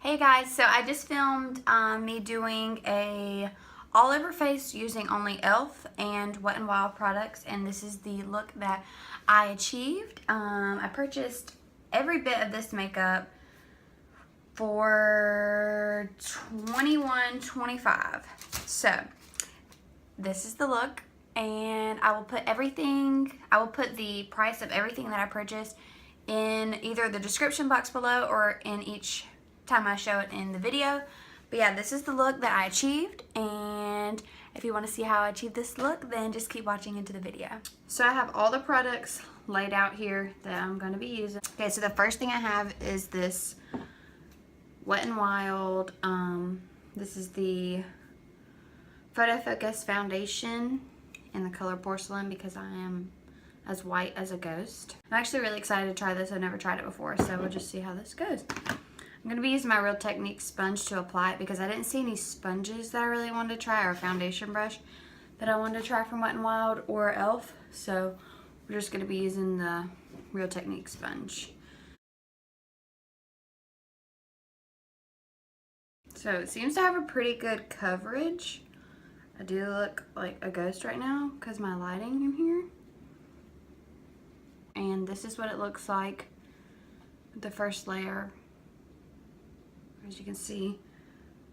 Hey guys, so I just filmed me doing a all over face using only e.l.f. and Wet n Wild products, and this is the look that I achieved. I purchased every bit of this makeup for $21.25. So this is the look, and I will put the price of everything that I purchased in either the description box below or in each time I show it in the video. But yeah, this is the look that I achieved, and if you want to see how I achieved this look, then just keep watching into the video. So I have all the products laid out here that I'm going to be using. Okay, so the first thing I have is this Wet n Wild. This is the Photo Focus foundation in the color porcelain because I am as white as a ghost. I'm actually really excited to try this. I've never tried it before, so we'll just see how this goes. I'm going to be using my Real Technique sponge to apply it because I didn't see any sponges that I really wanted to try, or a foundation brush that I wanted to try from Wet n Wild or e.l.f. So we're just going to be using the Real Technique sponge. So it seems to have a pretty good coverage. I do look like a ghost right now because my lighting in here. And this is what it looks like with the first layer. As you can see,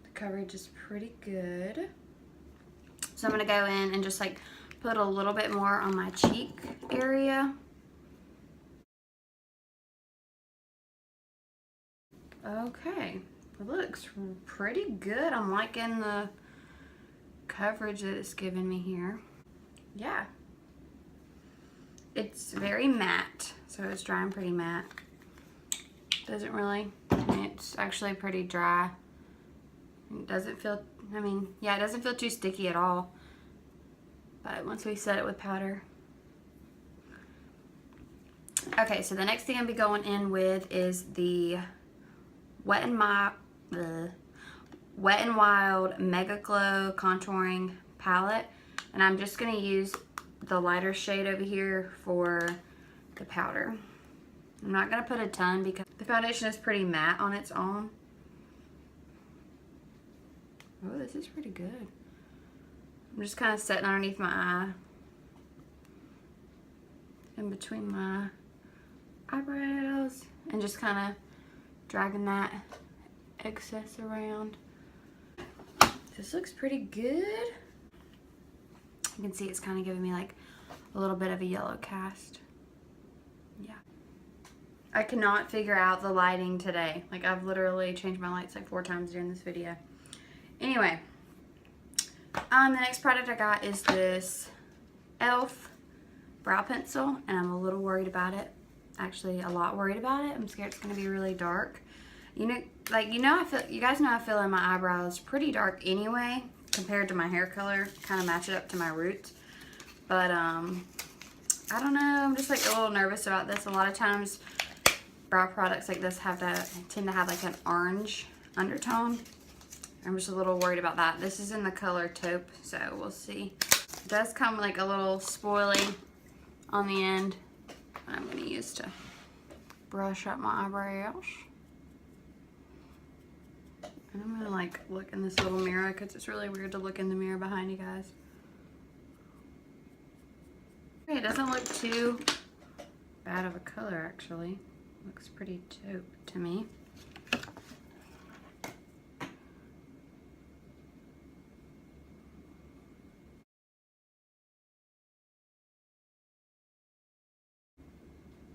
the coverage is pretty good. So I'm going to go in and just like put a little bit more on my cheek area. Okay, it looks pretty good. I'm liking the coverage that it's giving me here. Yeah. It's very matte, so it's drying pretty matte. Doesn't really, it's actually pretty dry. It doesn't feel, yeah, it doesn't feel too sticky at all. But once we set it with powder. Okay, so the next thing I'll be going in with is the Wet n Wild Mega Glow Contouring Palette. And I'm just going to use the lighter shade over here for the powder. I'm not going to put a ton because the foundation is pretty matte on its own. Oh, this is pretty good. I'm just kind of setting underneath my eye, in between my eyebrows, and just kind of dragging that excess around. This looks pretty good. You can see it's kind of giving me like a little bit of a yellow cast. Yeah. I cannot figure out the lighting today. Like, I've literally changed my lights like 4 times during this video. Anyway, the next product I got is this e.l.f. brow pencil, and I'm a little worried about it. Actually, a lot worried about it. I'm scared it's going to be really dark. You know, you guys know I feel like my eyebrows pretty dark anyway compared to my hair color. Kind of match it up to my roots. But I don't know. I'm just like a little nervous about this. A lot of times brow products like this tend to have like an orange undertone. I'm just a little worried about that. This is in the color taupe, so we'll see. It does come like a little spoily on the end. I'm going to use to brush up my eyebrows. And I'm going to like look in this little mirror because it's really weird to look in the mirror behind you guys. Okay, it doesn't look too bad of a color actually. Looks pretty taupe to me.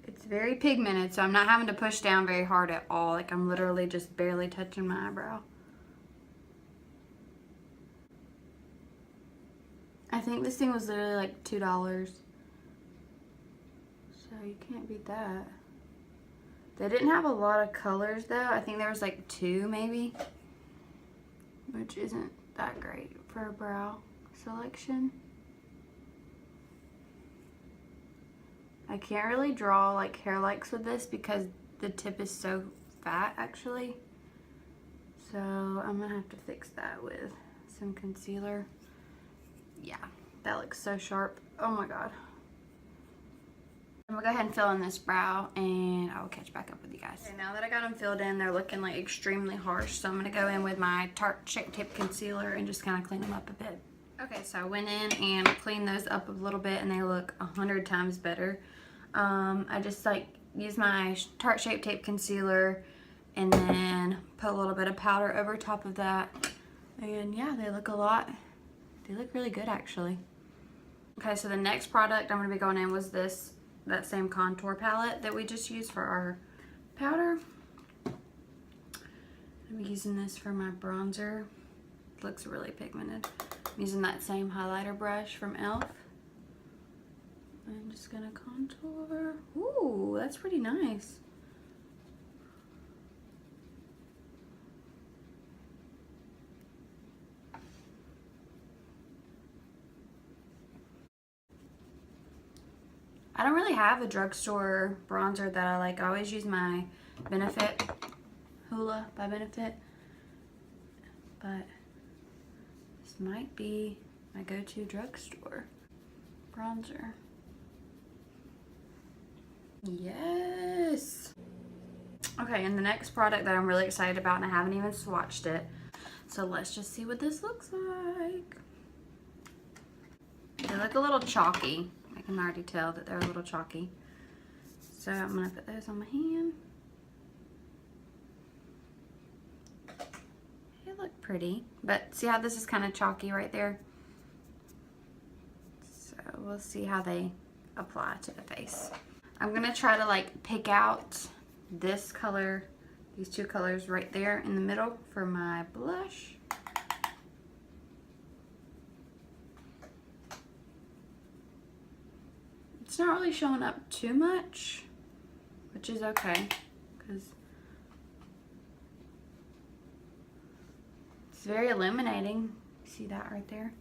It's very pigmented, so I'm not having to push down very hard at all. Like, I'm literally just barely touching my eyebrow. I think this thing was literally like $2. So you can't beat that. They didn't have a lot of colors though. I think there was like 2 maybe, which isn't that great for a brow selection. I can't really draw like hair likes with this because the tip is so fat actually. So I'm gonna have to fix that with some concealer. Yeah, that looks so sharp. Oh my god. I'm gonna go ahead and fill in this brow and I will catch back up with you guys. Okay, now that I got them filled in, they're looking like extremely harsh. So I'm gonna go in with my Tarte Shape Tape Concealer and just kind of clean them up a bit. Okay, so I went in and cleaned those up a little bit and they look 100 times better. I just like use my Tarte Shape Tape Concealer and then put a little bit of powder over top of that. And yeah, they look really good actually. Okay, so the next product I'm gonna be going in was that same contour palette that we just used for our powder. I'm using this for my bronzer. It looks really pigmented. I'm using that same highlighter brush from e.l.f. I'm just gonna contour. Ooh, that's pretty nice. I don't really have a drugstore bronzer that I like. I always use my Benefit, Hoola by Benefit. But this might be my go-to drugstore bronzer. Yes! Okay, and the next product that I'm really excited about, and I haven't even swatched it. So let's just see what this looks like. They look a little chalky. I can already tell that they're a little chalky. So I'm gonna put those on my hand. They look pretty, but see how this is kind of chalky right there? So we'll see how they apply to the face. I'm gonna try to like pick out this color, these two colors right there in the middle for my blush. It's not really showing up too much, which is okay, because it's very illuminating. See that right there?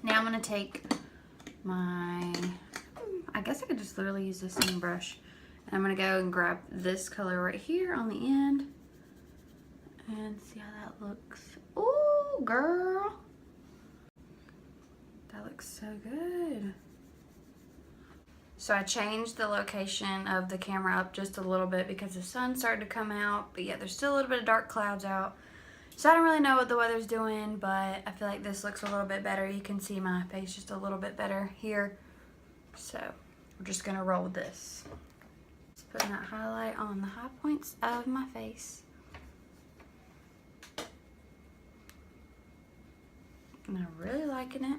Now I'm going to take my, I guess I could just literally use the same brush. And I'm going to go and grab this color right here on the end. And see how that looks. Ooh, girl. That looks so good. So I changed the location of the camera up just a little bit because the sun started to come out, but yet there's still a little bit of dark clouds out. So I don't really know what the weather's doing, but I feel like this looks a little bit better. You can see my face just a little bit better here. So we're just gonna roll with this. Just putting that highlight on the high points of my face. And I'm really liking it.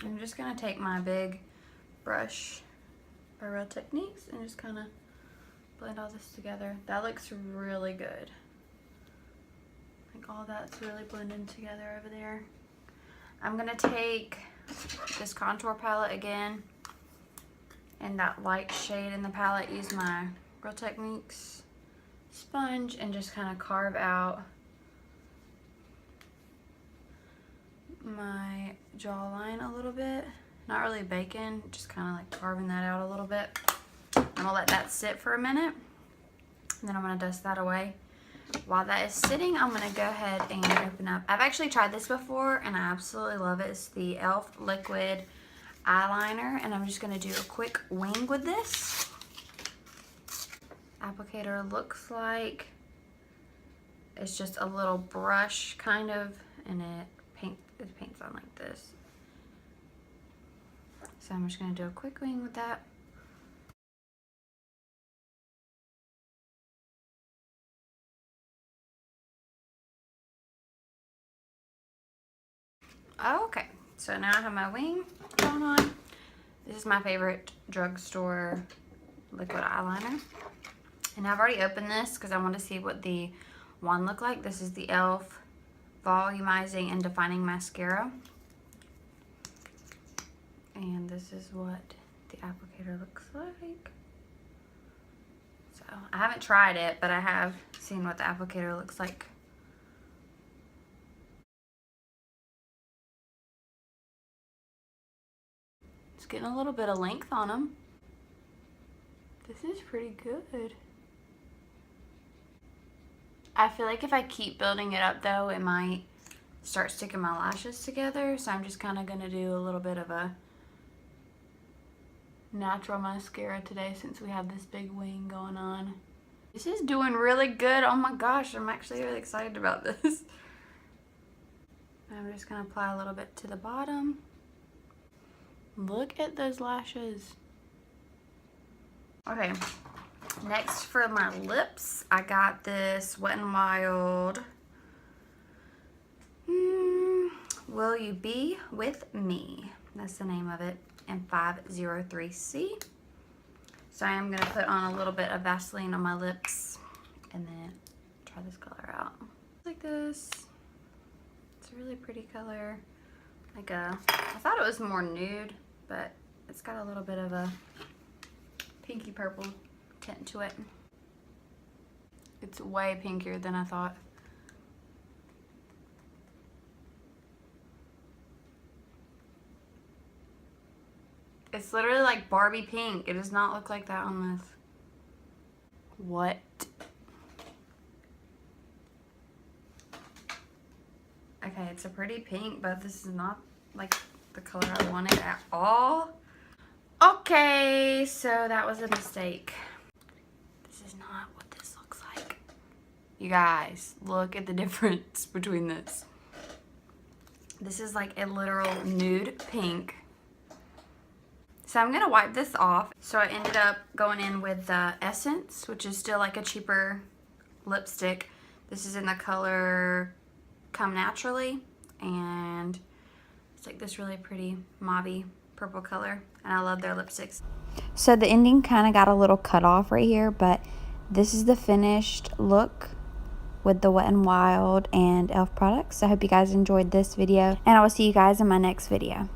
I'm just gonna take my big brush by Real Techniques and just kind of blend all this together. That looks really good. Like all that's really blending together over there. I'm gonna take this contour palette again and that light shade in the palette, use my Real Techniques sponge and just kind of carve out my jawline a little bit. Not really baking, just kind of like carving that out a little bit. I'm gonna let that sit for a minute and then I'm gonna dust that away. While that is sitting, I'm gonna go ahead and open up. I've actually tried this before and I absolutely love it. It's the e.l.f. liquid eyeliner and I'm just gonna do a quick wing with this. Applicator looks like it's just a little brush kind of, and it paints on like this. So I'm just gonna do a quick wing with that. Okay, so now I have my wing going on. This is my favorite drugstore liquid eyeliner. And I've already opened this because I want to see what the wand look like. This is the e.l.f. Volumizing and Defining Mascara. And this is what the applicator looks like. So I haven't tried it, but I have seen what the applicator looks like. It's getting a little bit of length on them. This is pretty good. I feel like if I keep building it up though, it might start sticking my lashes together. So I'm just kind of going to do a little bit of a natural mascara today since we have this big wing going on. This is doing really good. Oh my gosh, I'm actually really excited about this. I'm just going to apply a little bit to the bottom. Look at those lashes. Okay, next for my lips, I got this Wet n Wild Will You Be With Me? That's the name of it, in 503C. So I am going to put on a little bit of Vaseline on my lips and then try this color out. Like this. It's a really pretty color. Like I thought it was more nude, but it's got a little bit of a pinky purple tint to it. It's way pinkier than I thought. It's literally like Barbie pink. It does not look like that on this. What? Okay, it's a pretty pink, but this is not like the color I wanted at all. Okay, so that was a mistake. This is not what this looks like. You guys, look at the difference between this. This is like a literal nude pink. So I'm going to wipe this off. So I ended up going in with the Essence, which is still like a cheaper lipstick. This is in the color Come Naturally. And it's like this really pretty mauve purple color. And I love their lipsticks. So the ending kind of got a little cut off right here. But this is the finished look with the Wet n Wild and e.l.f. products. So I hope you guys enjoyed this video. And I will see you guys in my next video.